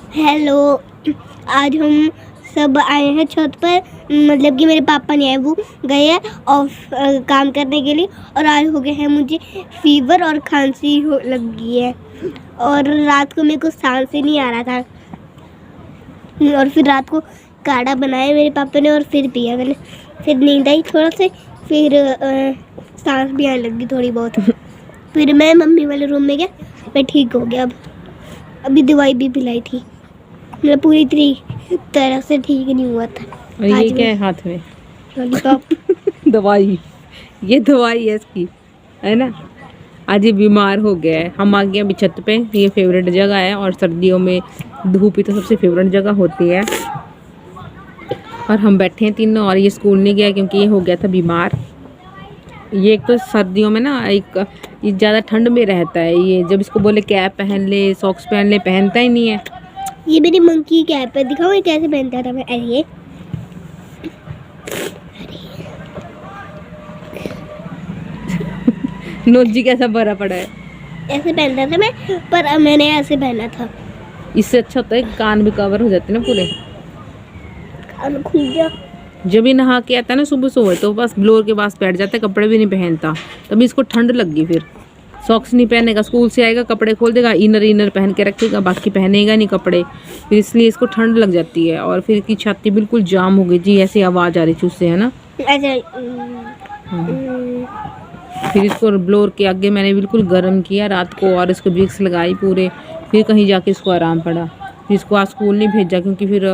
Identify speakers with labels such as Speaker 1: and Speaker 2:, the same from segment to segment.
Speaker 1: Hello, आज हम सब आए हैं छत पर। मतलब कि मेरे पापा नहीं आए, वो गए हैं और काम करने के लिए। और आज हो गए हैं मुझे फीवर और खांसी हो लगी है। और रात को मेरे को सांस ही नहीं आ रहा था। और फिर रात को काढ़ा बनाया मेरे पापा ने और फिर पिया मैंने। फिर नींद आई थोड़ा से, फिर सांस भी आने लगी थोड़ी बहुत। फिर मैं मम्मी वाले रूम में गया, मैं ठीक हो गया। अब अभी दवाई भी पिलाई थी, मतलब पूरी तरह से ठीक नहीं हुआ था।
Speaker 2: और ये क्या है हाथ में?
Speaker 1: लॉलीपॉप।
Speaker 2: दवाई, ये दवाई है इसकी, है ना। आज ये बीमार हो गया है। हम आ गए अभी छत पे, ये फेवरेट जगह है और सर्दियों में धूप ही तो सबसे फेवरेट जगह होती है। और हम बैठे हैं तीनों, और ये स्कूल नहीं गया क्योंकि ये हो गया था बीमार। ये एक तो सर्दियों में ना ये ज़्यादा ठंड में रहता है। ये जब इसको बोले कैप पहन ले, सॉक्स पहन ले, पहनता ही नहीं है।
Speaker 1: ये मेरी मंकी कैप है, दिखाओ ये कैसे पहनता था मैं। अरे
Speaker 2: नोजी कैसा भरा पड़ा है।
Speaker 1: ऐसे पहनता था मैं, पर अब मैंने ऐसे पहना था।
Speaker 2: इससे अच्छा होता है कान भी कवर हो जाते ना पूरे।
Speaker 1: कान खुल गया।
Speaker 2: जब भी नहा के आता है ना सुबह सुबह, तो बस ब्लोर के पास बैठ जाता है, कपड़े भी नहीं पहनता। तभी इसको ठंड लग गई। फिर सॉक्स नहीं पहनेगा, स्कूल से आएगा कपड़े खोल देगा, इनर पहन के रखेगा, बाकी पहनेगा नहीं कपड़े। फिर इसलिए इसको ठंड लग जाती है। और फिर की छाती बिल्कुल जाम हो गई जी, ऐसी आवाज़ आ रही थी उससे, है ना। फिर इसको ब्लोर के आगे मैंने बिल्कुल गर्म किया रात को, और इसको विक्स लगाई पूरे। फिर कहीं जाके इसको आराम पड़ा। फिर इसको आज स्कूल नहीं भेजा क्योंकि फिर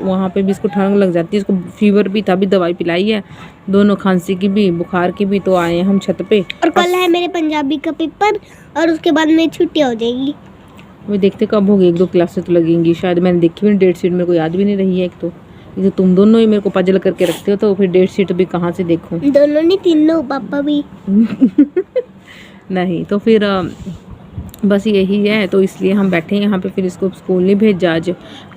Speaker 2: वहाँ पे भी इसको ठंड लग जाती है। इसको फीवर भी था, भी दवाई पिलाई है, दोनों, खांसी की भी बुखार की भी। तो आए हैं हम छत पे।
Speaker 1: और कल है मेरे पंजाबी का पेपर, और उसके बाद मेरी छुट्टी हो जाएगी।
Speaker 2: वो देखते कब होगी, 1-2 क्लासेस तो लगेंगी शायद। मैंने देखी भी नहीं डेट शीट, मेरे को याद भी नहीं रही है। एक तो तुम दोनों ही मेरे को पजल करके रखते हो, तो फिर डेट शीट भी कहाँ से देखूं।
Speaker 1: दोनों नहीं, तीनों, पापा भी।
Speaker 2: नहीं तो फिर बस यही है। तो इसलिए हम बैठे हैं यहाँ पे। फिर इसको स्कूल नहीं भेजा आज,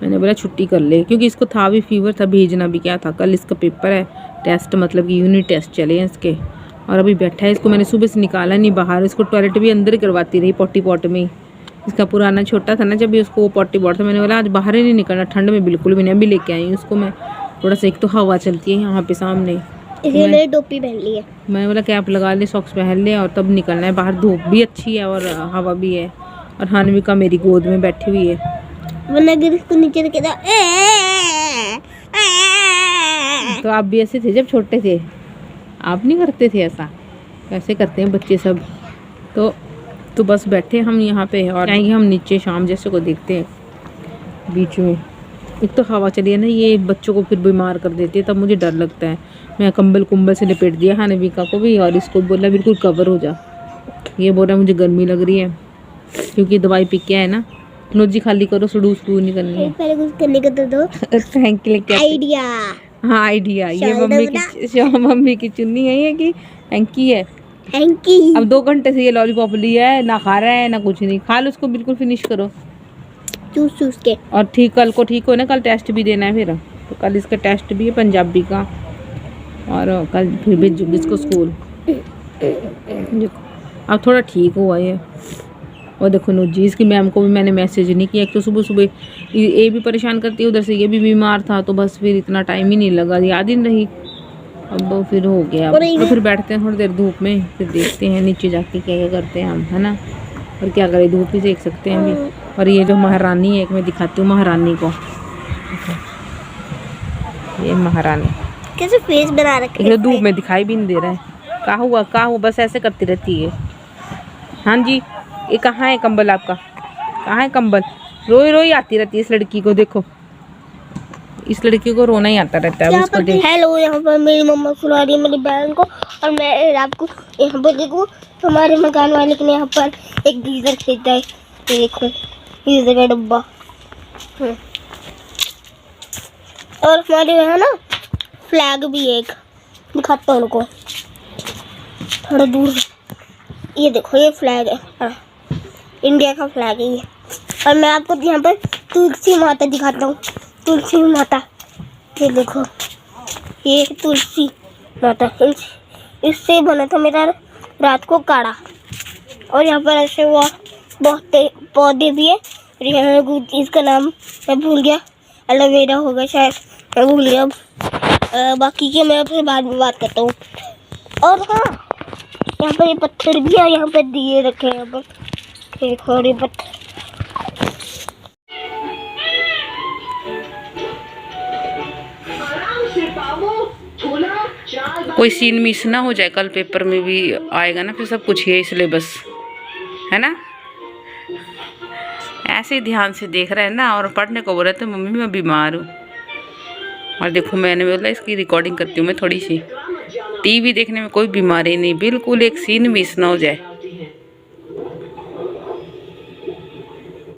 Speaker 2: मैंने बोला छुट्टी कर ले, क्योंकि इसको था भी फीवर था, भेजना भी क्या था। कल इसका पेपर है, टेस्ट, मतलब कि यूनिट टेस्ट चले हैं इसके। और अभी बैठा है, इसको मैंने सुबह से निकाला नहीं बाहर। इसको टॉयलेट भी अंदर ही करवाती रही, पॉटी पॉट में। इसका पुराना छोटा था ना, जब भी उसको पॉटी पॉट था, मैंने बोला आज बाहर ही नहीं निकलना, ठंड में बिल्कुल भी नहीं। अभी लेके आई हूँ उसको मैं थोड़ा सा। एक तो हवा चलती है यहाँ पे सामने,
Speaker 1: इसलिए मैंने टोपी पहन ली है।
Speaker 2: मैंने बोला कैप लगा ले, सॉक्स पहन ले, और तब निकलना है बाहर। धूप भी अच्छी है और हवा भी है। और हानविका मेरी गोद में बैठी हुई है।
Speaker 1: वरना अगर इसको नीचे रखे
Speaker 2: तो आप भी ऐसे थे जब छोटे थे? आप नहीं करते थे ऐसा? कैसे करते हैं बच्चे सब। तो बस बैठे हम यहाँ पे, और आएंगे हम नीचे शाम जैसे को देखते हैं बीच में। एक तो हवा चली है ना, ये बच्चों को फिर बीमार कर देती है, तब मुझे डर लगता है। मैं कुंबल से लपेट दिया हानविका को भी, और इसको बोला बिल्कुल कवर हो जा। ये बोल रहा है मुझे गर्मी लग रही है, क्योंकि दवाई पी के है ना। नोजी खाली करो, सुडू नहीं करनी है।
Speaker 1: पहले कुछ करने का तो दो।
Speaker 2: Thank you.
Speaker 1: आइडिया।
Speaker 2: हाँ आइडिया। ये मम्मी की चुन्नी है, ये की हैंकी है।
Speaker 1: हैंकी।
Speaker 2: अब 2 घंटे से ये लॉलीपॉप लिया है, ना खा रहा है ना कुछ नहीं। खा लो उसको, बिल्कुल फिनिश करो
Speaker 1: चूस के।
Speaker 2: और ठीक, कल को ठीक हो ना, कल टेस्ट भी देना है फिर। तो कल इसका टेस्ट भी है पंजाबी का, और कल फिर भेजूंगी इसको स्कूल। अब थोड़ा ठीक हुआ ये। और देखो नोजी, इसकी मैम को भी मैंने मैसेज नहीं किया। एक तो सुबह सुबह ये भी परेशान करती है, उधर से ये भी बीमार था, तो बस फिर इतना टाइम ही नहीं लगा, याद ही नहीं रही। अब फिर हो गया। तो फिर बैठते हैं थोड़ी देर धूप में, फिर देखते हैं नीचे जाके क्या क्या करते हैं हम, है ना। और क्या करें, धूप ही देख सकते हैं अभी। और ये जो महारानी है, एक मैं दिखाती हूँ महारानी को। ये महारानी
Speaker 1: कैसे फेस बना रखा है,
Speaker 2: धूप में दिखाई भी नहीं दे रहा है। कहाँ हुआ, बस ऐसे करती रहती है। हाँ जी, ये कहाँ है कंबल आपका? कहाँ है कंबल? रोई आती रहती है इस लड़की को। देखो, इस लड़की को रोना ही आता रहता है उसको देख।
Speaker 1: हेलो, यहाँ पर मेरी मम्मा सुला रही है मेरी बहन को, और मैं आपको यहाँ पर देखो, हमारे मकान मालिक ने यहाँ पर एक गीजर खरीदा है। ये देखो, गीजर का डब्बा। और हमारे यहाँ ना फ्लैग भी है एक, दिखाता हूँ उनको थोड़ा दूर। ये देखो, ये फ्लैग है, हाँ, इंडिया का फ्लैग है ये। और मैं आपको यहाँ पर तुलसी माता दिखाता हूँ। तुलसी माता, ये देखो, ये तुलसी माता, इससे बना था मेरा रात को काढ़ा। और यहाँ पर ऐसे वो बहुत पौधे भी है, और यहाँ कुछ चीज़ का नाम मैं भूल गया, एलोवेरा होगा शायद, मैं भूल गया अब। बाकी के मैं आपसे बाद में बात करता हूँ। और हाँ, यहाँ पर ये पत्थर भी है, यहाँ पर दिए रखे हैं, यहाँ पर एक और ये पत्थर।
Speaker 2: कोई सीन मिस ना हो जाए, कल पेपर में भी आएगा ना फिर सब कुछ ये सिलेबस, है ना। ऐसे ही ध्यान से देख रहा है ना, और पढ़ने को बोल रहे थे मम्मी मैं बीमार हूँ। और देखो मैंने बोला इसकी रिकॉर्डिंग करती हूँ मैं थोड़ी सी। टीवी देखने में कोई बीमारी नहीं, बिल्कुल एक सीन मिस ना हो जाए।